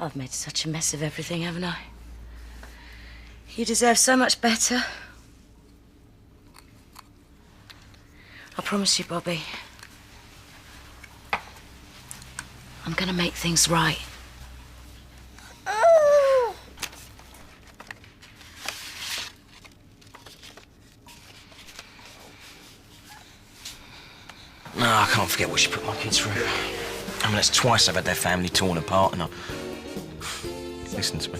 I've made such a mess of everything, haven't I? You deserve so much better. I promise you, Bobby, I'm gonna make things right. No, I can't forget what she put my kids through. I mean, that's twice I've had their family torn apart, and Listen to me.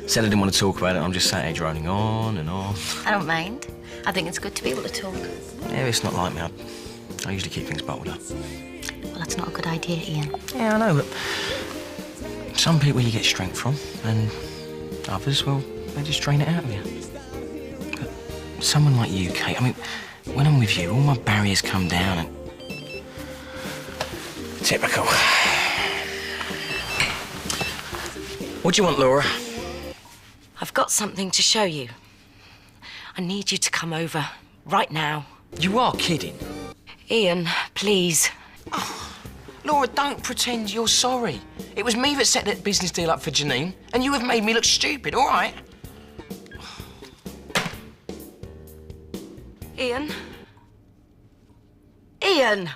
Said I didn't want to talk about it, I'm just sat here droning on and on. I don't mind. I think it's good to be able to talk. Yeah, it's not like me. I usually keep things bottled up. Well, that's not a good idea, Ian. Yeah, I know, but some people you get strength from, and others, well, they just drain it out of you. But someone like you, Kate, I mean, when I'm with you, all my barriers come down and... Typical. What do you want, Laura? I've got something to show you. I need you to come over right now. You are kidding. Ian, please. Oh, Laura, don't pretend you're sorry. It was me that set that business deal up for Janine, and you have made me look stupid, all right? Ian? Ian!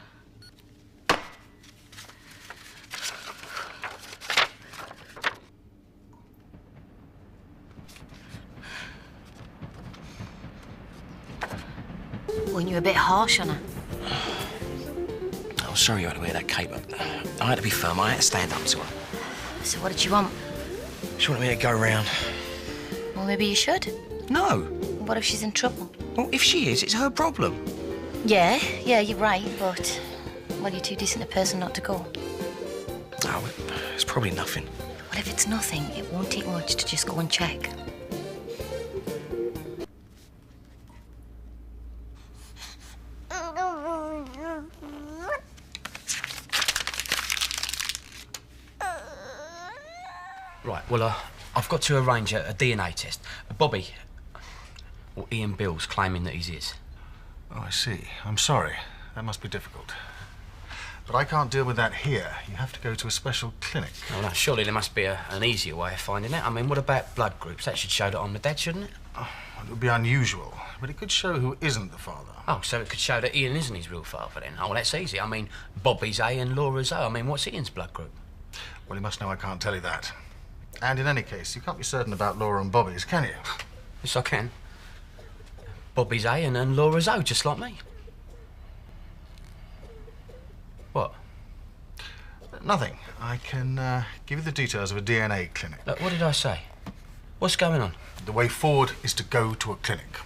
Weren't you a bit harsh on her? Oh, sorry you had to wear that cape, but I had to be firm. I had to stand up to her. So what did you want? She wanted me to go round. Well, maybe you should. No. What if she's in trouble? Well, if she is, it's her problem. Yeah, you're right, but... Well, you're too decent a person not to go. Oh, it's probably nothing. Well, if it's nothing, it won't take much to just go and check. Right, well, I've got to arrange a DNA test. Bobby, or Ian Beale's claiming that he's his. Oh, I see. I'm sorry. That must be difficult. But I can't deal with that here. You have to go to a special clinic. Oh, no, surely there must be an easier way of finding out. I mean, what about blood groups? That should show that I'm the dad, shouldn't it? Oh, it would be unusual, but it could show who isn't the father. Oh, so it could show that Ian isn't his real father, then? Oh, well, that's easy. I mean, Bobby's A and Laura's O. I mean, what's Ian's blood group? Well, you must know I can't tell you that. And in any case, you can't be certain about Laura and Bobby's, can you? Yes, I can. Bobby's A and Laura's O, just like me. What? Nothing. I can give you the details of a DNA clinic. Look, what did I say? What's going on? The way forward is to go to a clinic.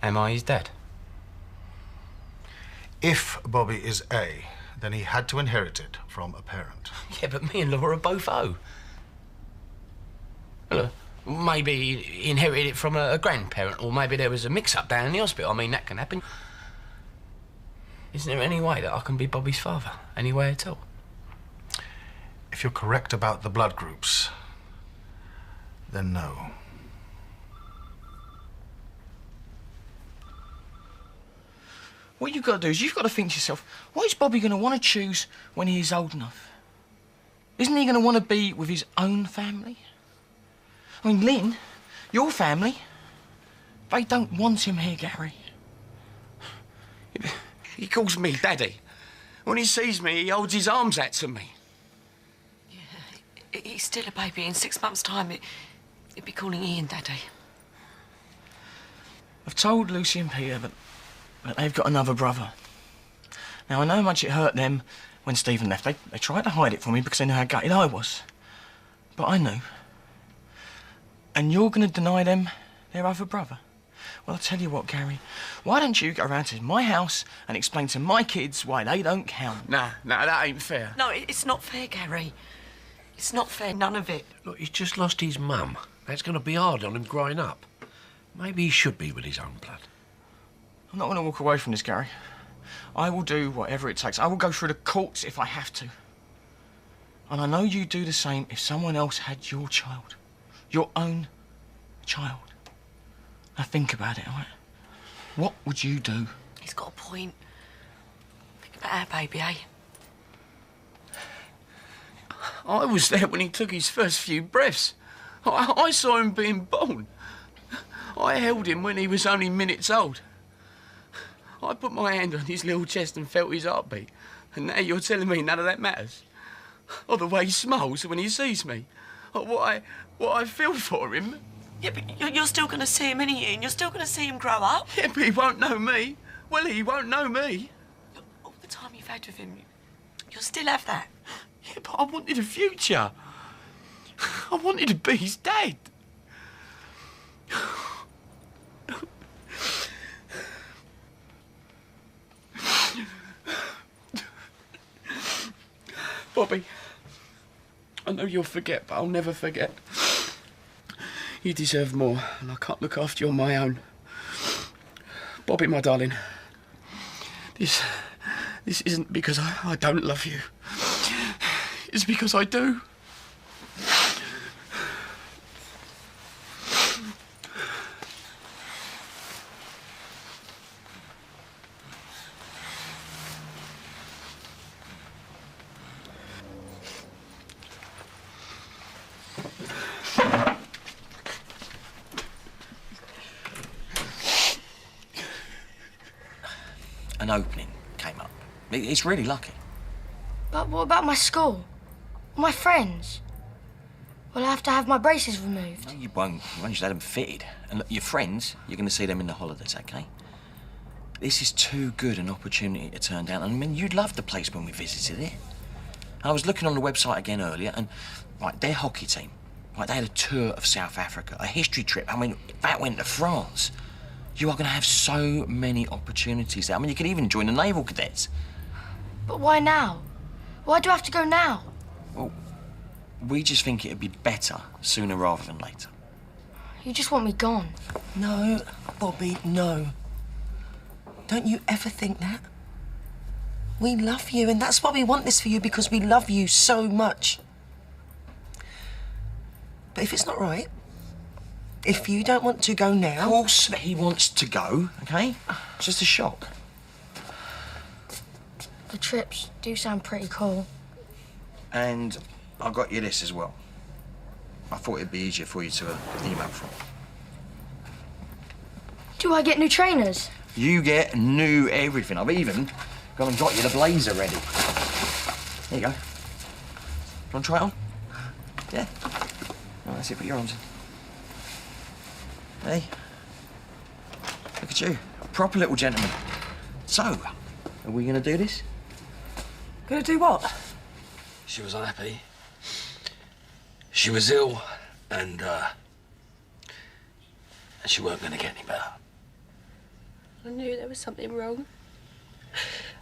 Am I his dad? If Bobby is A, then he had to inherit it from a parent. Yeah, but me and Laura are both O. Well, maybe he inherited it from a grandparent, or maybe there was a mix-up down in the hospital. I mean, that can happen. Isn't there any way that I can be Bobby's father? Any way at all? If you're correct about the blood groups, then no. What you've got to do is you've got to think to yourself, what is Bobby going to want to choose when he is old enough? Isn't he going to want to be with his own family? I mean, Lynn, your family, they don't want him here, Gary. He calls me Daddy. When he sees me, he holds his arms out to me. Yeah, he's still a baby. In 6 months' time, he'd be calling Ian Daddy. I've told Lucy and Peter that they've got another brother. Now, I know how much it hurt them when Stephen left. They tried to hide it from me because they knew how gutted I was. But I knew. And you're going to deny them their other brother? Well, I'll tell you what, Gary. Why don't you go round to my house and explain to my kids why they don't count? Nah, that ain't fair. No, it's not fair, Gary. It's not fair, none of it. Look, he's just lost his mum. That's going to be hard on him growing up. Maybe he should be with his own blood. I'm not going to walk away from this, Gary. I will do whatever it takes. I will go through the courts if I have to. And I know you'd do the same if someone else had your child. Your own child. Now think about it, all right? What would you do? He's got a point. Think about our baby, eh? I was there when he took his first few breaths. I saw him being born. I held him when he was only minutes old. I put my hand on his little chest and felt his heartbeat. And now you're telling me none of that matters? Or the way he smiles when he sees me? Or what I feel for him? Yeah, but you're still going to see him, ain't you? And you're still going to see him grow up? Yeah, but he won't know me. Well, he won't know me. All the time you've had with him, you'll still have that. Yeah, but I wanted a future. I wanted to be his dad. Bobby, I know you'll forget, but I'll never forget. You deserve more, and I can't look after you on my own. Bobby, my darling, this isn't because I don't love you. It's because I do. An opening came up. It's really lucky. But what about my school? My friends? Will I have to have my braces removed? No, you won't. You won't just have them fitted. And look, your friends, you're going to see them in the holidays, OK? This is too good an opportunity to turn down. I mean, you'd love the place when we visited it. I was looking on the website again earlier, and, right, their hockey team, right, they had a tour of South Africa, a history trip. I mean, that went to France. You are going to have so many opportunities there. I mean, you could even join the Naval Cadets. But why now? Why do I have to go now? Well, we just think it'd be better sooner rather than later. You just want me gone. No, Bobby, no. Don't you ever think that? We love you, and that's why we want this for you, because we love you so much. But if it's not right, if you don't want to go now... Of course he wants to go, OK? It's just a shock. The trips do sound pretty cool. And I got you this as well. I thought it'd be easier for you to email from. Do I get new trainers? You get new everything. I've even gone and got you the blazer ready. There you go. You want to try it on? Yeah? Oh, that's it, put your arms in. Hey. Look at you. A proper little gentleman. So, are we going to do this? Gonna do what? She was unhappy. She was ill, and she weren't going to get any better. I knew there was something wrong.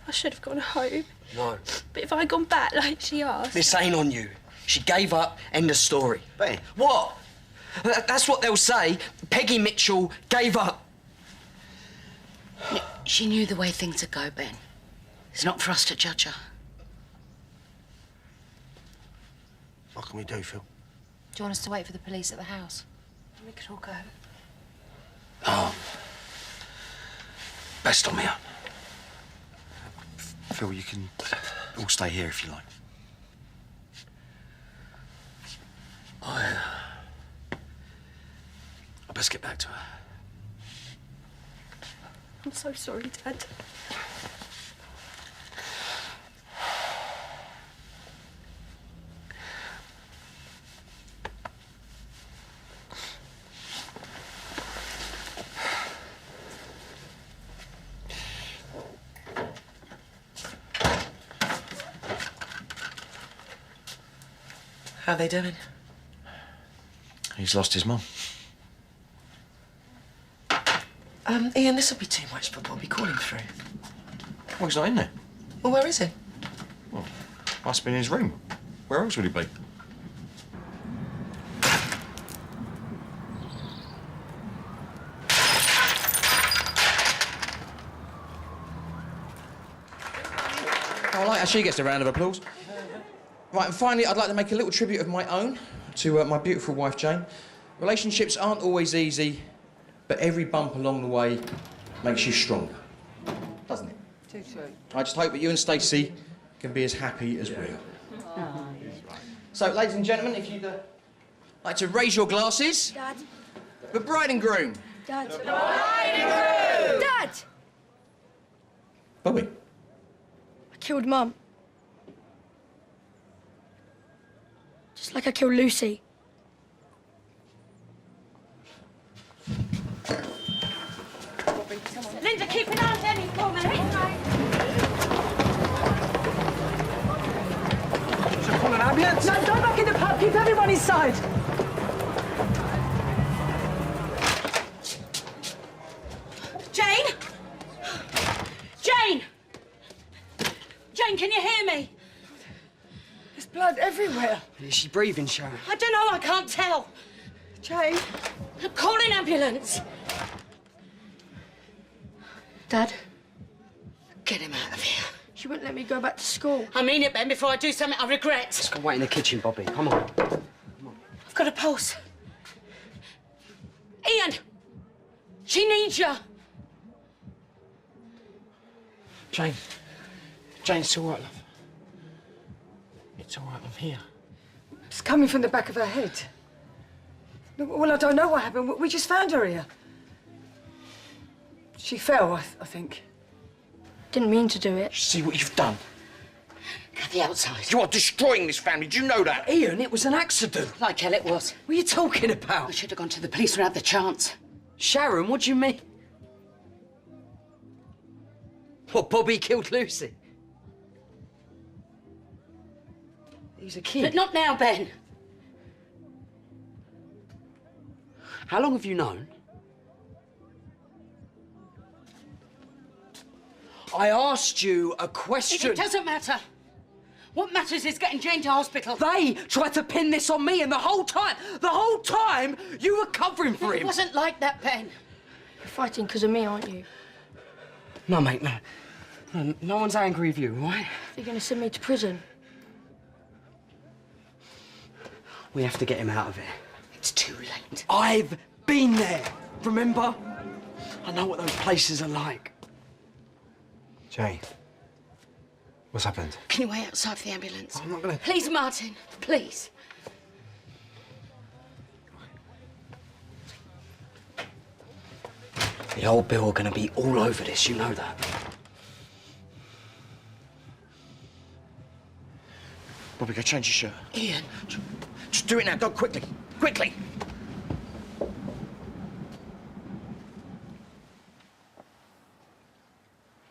I should have gone home. No. But if I'd gone back like she asked... This ain't on you. She gave up, end of story. Ben. What? That's what they'll say. Peggy Mitchell gave up. She knew the way things would go, Ben. It's not for us to judge her. What can we do, Phil? Do you want us to wait for the police at the house? We could all go. Oh. Best on me own. Phil, you can all stay here if you like. I best get back to her. I'm so sorry, Dad. How are they doing? He's lost his mum. Ian, this will be too much for Bobby. Call him through. Well, he's not in there. Well, where is he? Well, must be in his room. Where else would he be? I like how she gets a round of applause. Right, and finally, I'd like to make a little tribute of my own to my beautiful wife, Jane. Relationships aren't always easy, but every bump along the way makes you stronger, doesn't it? Too true. I just hope that you and Stacey can be as happy as we are. So, ladies and gentlemen, if you'd like to raise your glasses. Dad. The bride and groom. Dad. The bride and groom. Dad! Bobby. I killed Mum. Just like I killed Lucy. Linda, keep an eye on Denny for me. Should I call an ambulance? No, go back in the pub. Keep everyone inside. Jane? Jane! Jane, can you hear me? There's blood everywhere. Is she breathing, Sharon? I don't know, I can't tell. Jane? Call an ambulance. Dad? Get him out of here. She wouldn't let me go back to school. I mean it, Ben, before I do something I regret. Let's go wait in the kitchen, Bobby. Come on. I've got a pulse. Ian! She needs you. Jane. Jane, it's all right, love. It's all right, I'm here. It's coming from the back of her head. Well, I don't know what happened. We just found her here. She fell, I think. Didn't mean to do it. See what you've done? Kathy, outside. You are destroying this family. Do you know that? Ian, it was an accident. Like hell it was. What are you talking about? I should have gone to the police without the chance. Sharon, what do you mean? What, Bobby killed Lucy? He's a kid. But not now, Ben. How long have you known? I asked you a question. It doesn't matter. What matters is getting Jane to hospital. They tried to pin this on me, and the whole time, you were covering for him. It wasn't like that, Ben. You're fighting because of me, aren't you? No, mate, no. No one's angry with you, right? You're going to send me to prison. We have to get him out of here. It's too late. I've been there, remember? I know what those places are like. Jane, what's happened? Can you wait outside for the ambulance? I'm not gonna... Please, Martin, please. The old Bill are going to be all over this, you know that. Bobby, go change your shirt. Ian. Just do it now. Go quickly. Quickly.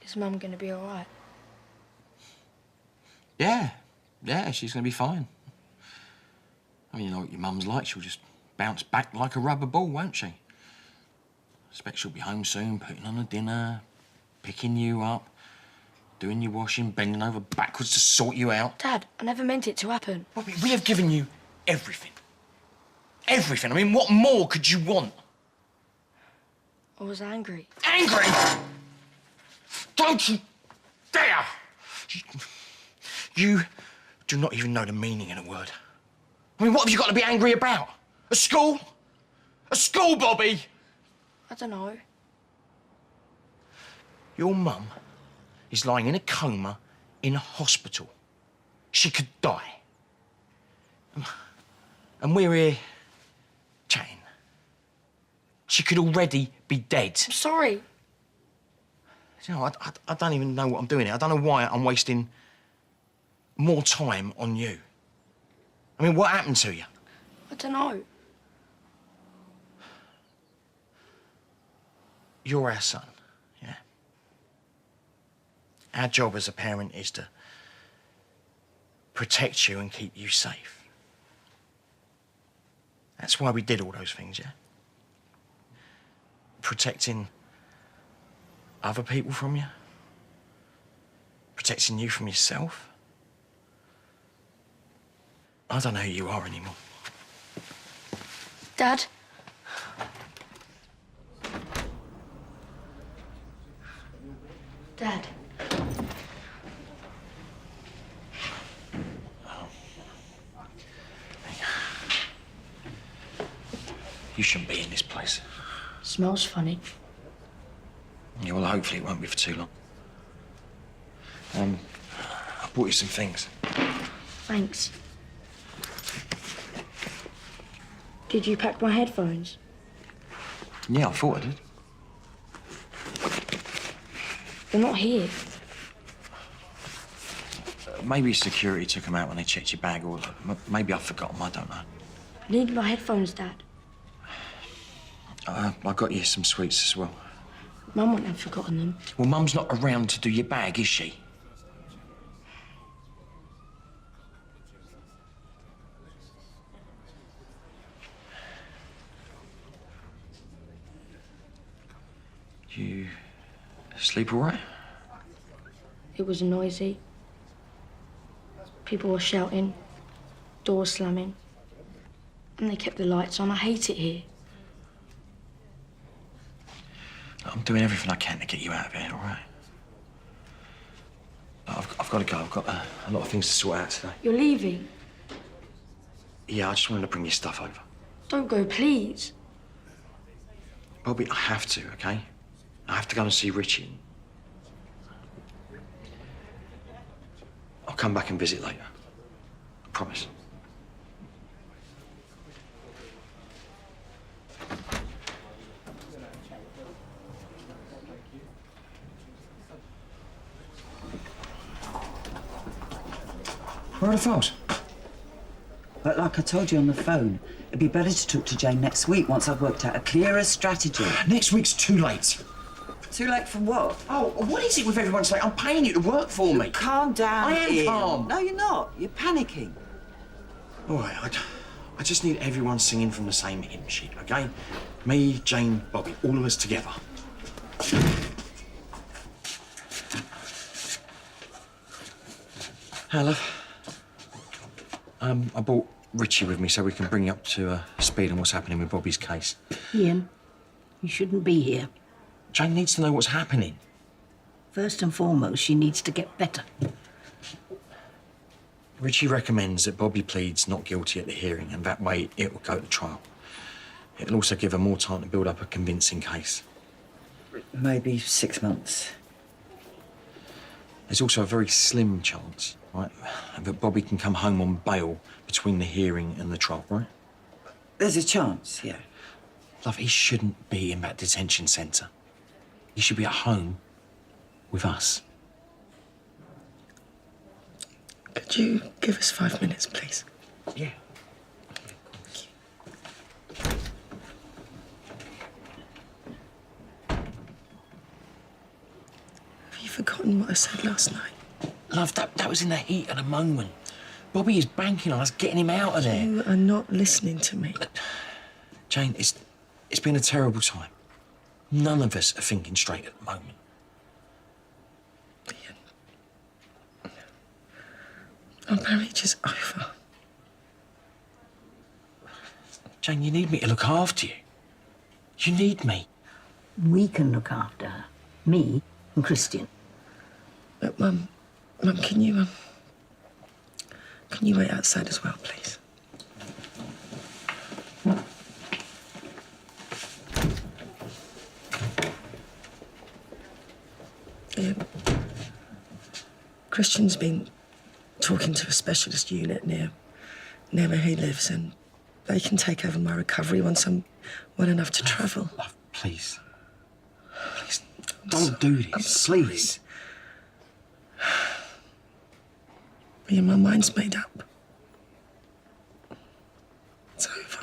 Is Mum going to be all right? Yeah. Yeah, she's going to be fine. I mean, you know what your mum's like. She'll just bounce back like a rubber ball, won't she? I expect she'll be home soon, putting on a dinner, picking you up, doing your washing, bending over backwards to sort you out. Dad, I never meant it to happen. Bobby, we have given you everything. Everything. I mean, what more could you want? I was angry. Angry? Don't you dare! You do not even know the meaning of the word. I mean, what have you got to be angry about? A school? A school, Bobby! I don't know. Your mum is lying in a coma in a hospital. She could die. And we're here chatting. She could already be dead. I'm sorry. You know, I don't even know what I'm doing here. I don't know why I'm wasting more time on you. I mean, what happened to you? I don't know. You're our son, yeah? Our job as a parent is to protect you and keep you safe. That's why we did all those things, yeah? Protecting other people from you. Protecting you from yourself. I don't know who you are anymore. Dad? Dad. You shouldn't be in this place. Smells funny. Yeah, well, hopefully it won't be for too long. I brought you some things. Thanks. Did you pack my headphones? Yeah, I thought I did. They're not here. Maybe security took them out when they checked your bag, or maybe I've forgotten them, I don't know. I need my headphones, Dad. I got you some sweets as well. Mum wouldn't have forgotten them. Well, Mum's not around to do your bag, is she? You sleep all right? It was noisy. People were shouting, doors slamming. And they kept the lights on. I hate it here. I'm doing everything I can to get you out of here, all right? I've got to go. I've got a lot of things to sort out today. You're leaving? Yeah, I just wanted to bring your stuff over. Don't go, please. Bobby, I have to, okay? I have to go and see Richie. I'll come back and visit later. I promise. Where are the files? But like I told you on the phone, it'd be better to talk to Jane next week once I've worked out a clearer strategy. Next week's too late. Too late for what? Oh, what is it with everyone saying? I'm paying you to work for me. Calm down, I am Ian. calm. No, you're not. You're panicking. All right, I just need everyone singing from the same hymn sheet, okay? Me, Jane, Bobby, all of us together. Hi, love. I brought Richie with me so we can bring you up to speed on what's happening with Bobby's case. Ian, you shouldn't be here. Jane needs to know what's happening. First and foremost, she needs to get better. Richie recommends that Bobby pleads not guilty at the hearing, and that way it will go to trial. It'll also give her more time to build up a convincing case. Maybe 6 months. There's also a very slim chance, right, that Bobby can come home on bail between the hearing and the trial, right? There's a chance, yeah. Love, he shouldn't be in that detention centre. He should be at home with us. Could you give us 5 minutes, please? Yeah. Have you forgotten what I said last night? Love, that was in the heat of the moment. Bobby is banking on us getting him out of there. You are not listening to me. Jane, it's been a terrible time. None of us are thinking straight at the moment. Our marriage is over. Jane, you need me to look after you. You need me. We can look after her. Me and Christian. But, Mum, can you wait outside as well, please? Yeah. Christian's been talking to a specialist unit near where he lives, and they can take over my recovery once I'm well enough to travel. Love, please. Please, don't do this, please. Yeah, my mind's made up. It's over.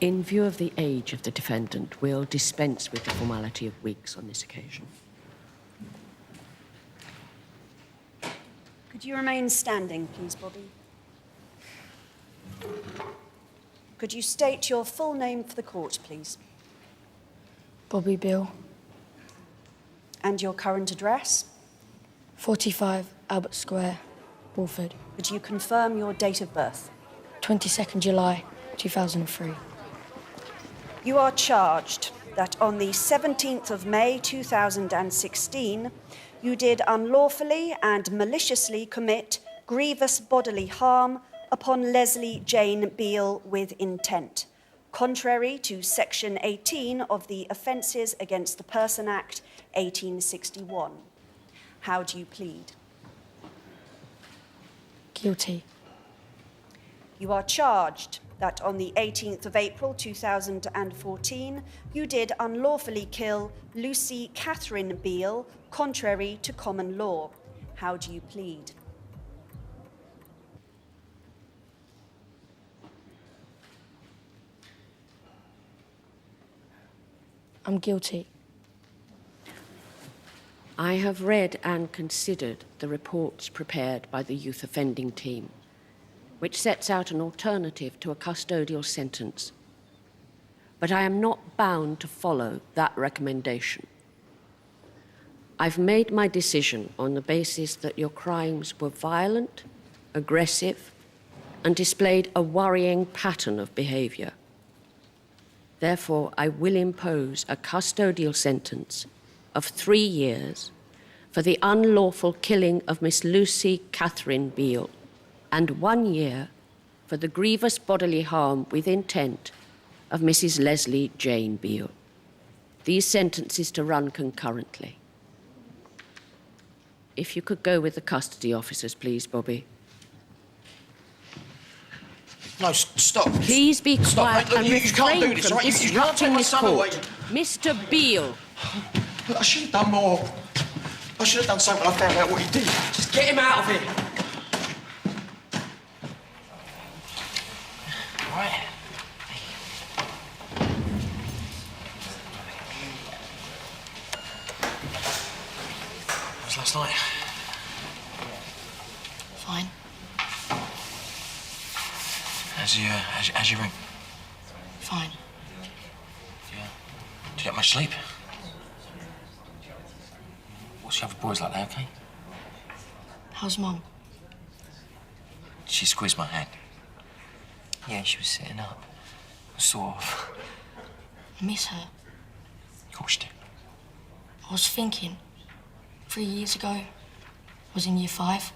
In view of the age of the defendant, we'll dispense with the formality of wigs on this occasion. Could you remain standing, please, Bobby? Could you state your full name for the court, please? Bobby Beale. And your current address? 45 Albert Square, Walford. Could you confirm your date of birth? 22nd July, 2003. You are charged that on the 17th of May 2016, you did unlawfully and maliciously commit grievous bodily harm upon Leslie Jane Beale with intent, contrary to Section 18 of the Offences Against the Person Act 1861. How do you plead? Guilty. You are charged that on the 18th of April 2014, you did unlawfully kill Lucy Catherine Beale, contrary to common law. How do you plead? I'm guilty. I have read and considered the reports prepared by the youth offending team, which sets out an alternative to a custodial sentence. But I am not bound to follow that recommendation. I've made my decision on the basis that your crimes were violent, aggressive, and displayed a worrying pattern of behaviour. Therefore, I will impose a custodial sentence of 3 years for the unlawful killing of Miss Lucy Catherine Beale, and 1 year for the grievous bodily harm with intent of Mrs. Leslie Jane Beale. These sentences to run concurrently. If you could go with the custody officers, please, Bobby. No, stop. Please be quiet and You can't do refrain this, from right? You can't take disrupting my this son away. court. Mr. Beale. Look, I should have done more. I should have done something when I found out what he did. Just get him out of here. Right. How was last night? Fine. How's your room? Fine. Yeah. Did you get much sleep? What's the other boys like? They okay? How's Mum? Did she squeeze my hand? Yeah, she was sitting up. Sort of. I miss her. Of course you do. I was thinking, 3 years ago, I was in year 5.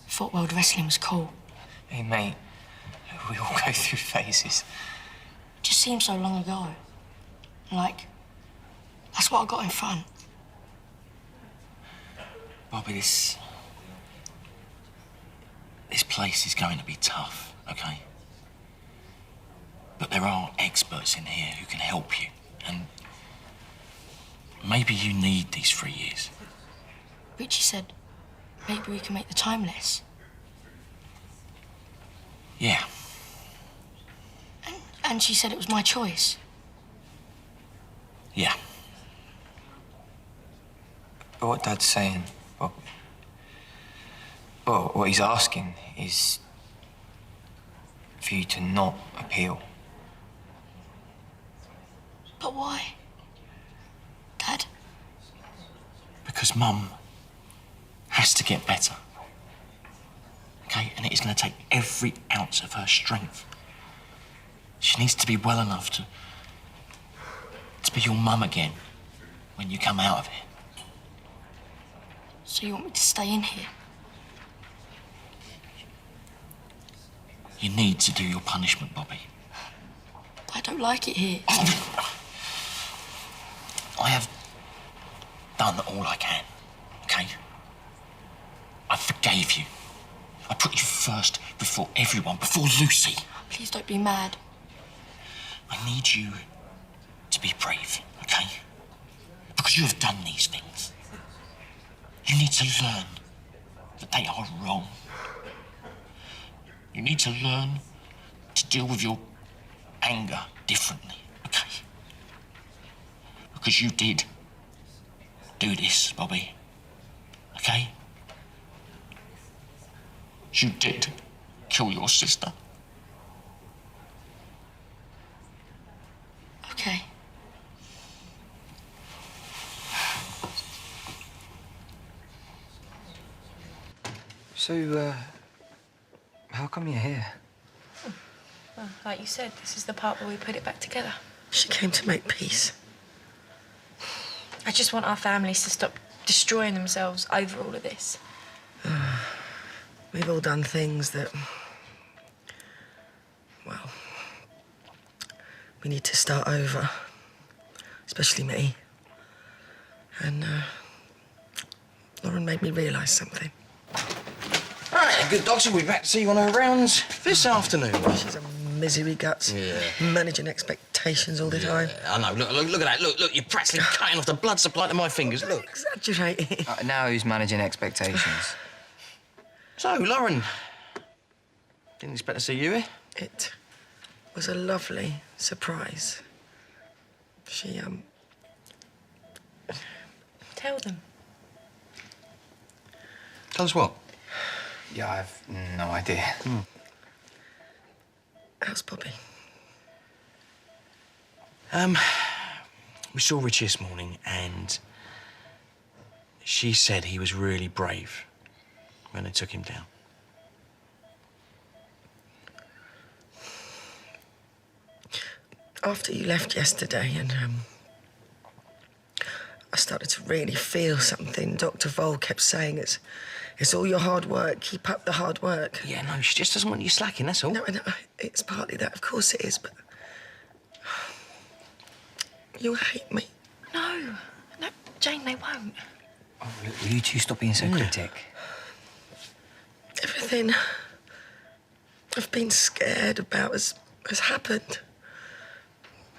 Thought world wrestling was cool. Hey, mate, we all go through phases. It just seems so long ago. Like, that's what I got in front. Bobby, this place is going to be tough, okay? But there are experts in here who can help you, and maybe you need these 3 years. Richie said maybe we can make the time less. Yeah. And she said it was my choice. Yeah. But what Dad's saying, well, what he's asking is for you to not appeal. But why? Dad? Because Mum has to get better. Okay? And it is going to take every ounce of her strength. She needs to be well enough to be your mum again when you come out of it. So you want me to stay in here? You need to do your punishment, Bobby. I don't like it here. I have done all I can, okay? I forgave you. I put you first before everyone, before Lucy. Please don't be mad. I need you to be brave, okay? Because you have done these things. You need to learn that they are wrong. You need to learn to deal with your anger differently, okay? Because you did do this, Bobby, okay? You did kill your sister. Okay. So, how come you're here? Well, like you said, this is the part where we put it back together. She came to make peace. I just want our families to stop destroying themselves over all of this. We've all done things that, well, we need to start over, especially me. And Lauren made me realise something. All right, good doctor, we'll be back to see you on our rounds this afternoon. She's a misery guts. Yeah. Managing expectations all the time. I know, look at that, look, you're practically cutting off the blood supply to my fingers, look. Exaggerating. Now who's managing expectations? So, Lauren, didn't expect to see you here. It was a lovely surprise. She, Tell them. Tell us what? Yeah, I've no idea. How's Bobby? We saw Richie this morning, and she said he was really brave when they took him down. After you left yesterday and, I started to really feel something. Dr. Vole kept saying it's all your hard work, keep up the hard work. Yeah, no, she just doesn't want you slacking, that's all. No, it's partly that, of course it is, but... You'll hate me. No, Jane, they won't. Oh, look, will you two stop being so critic? Everything I've been scared about has happened.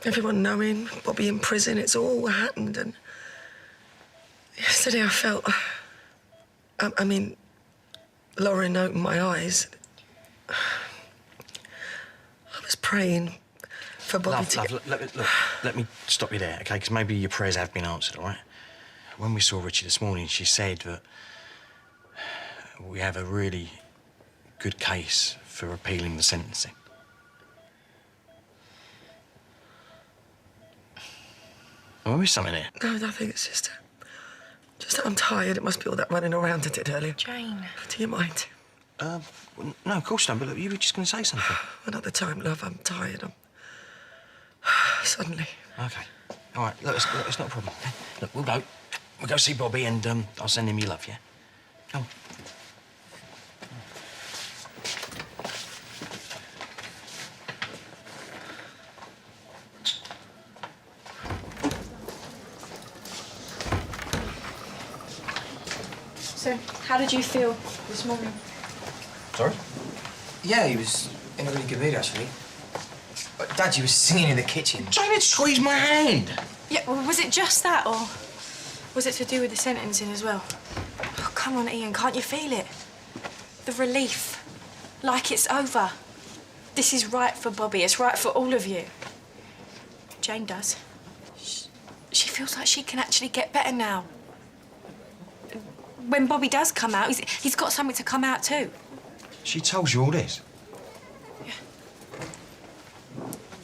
Everyone knowing, Bobby in prison, it's all happened, and... Yesterday I felt... I mean, Lauren opened my eyes. I was praying for Bobby to... Let me stop you there, OK? Because maybe your prayers have been answered, all right? When we saw Richie this morning, she said that we have a really good case for appealing the sentencing. Am I missed something here? No, nothing, it's just that I'm tired. It must be all that running around I did earlier. Jane. Do you mind? No, of course not, but look, you were just going to say something. Another time, love, I'm tired. Suddenly. OK. All right, look, it's not a problem. Look, we'll go. We'll go see Bobby and I'll send him your love, yeah? Come on. So, how did you feel this morning? Sorry? Yeah, he was in a really good mood, actually. But Dad, you were singing in the kitchen. Trying to squeeze my hand. Yeah, well, was it just that, or was it to do with the sentencing as well? Oh, come on, Ian, can't you feel it? The relief. Like it's over. This is right for Bobby. It's right for all of you. Jane does. She feels like she can actually get better now. When Bobby does come out, he's got something to come out too. She told you all this? Yeah.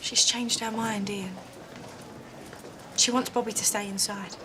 She's changed her mind, Ian. She wants Bobby to stay inside.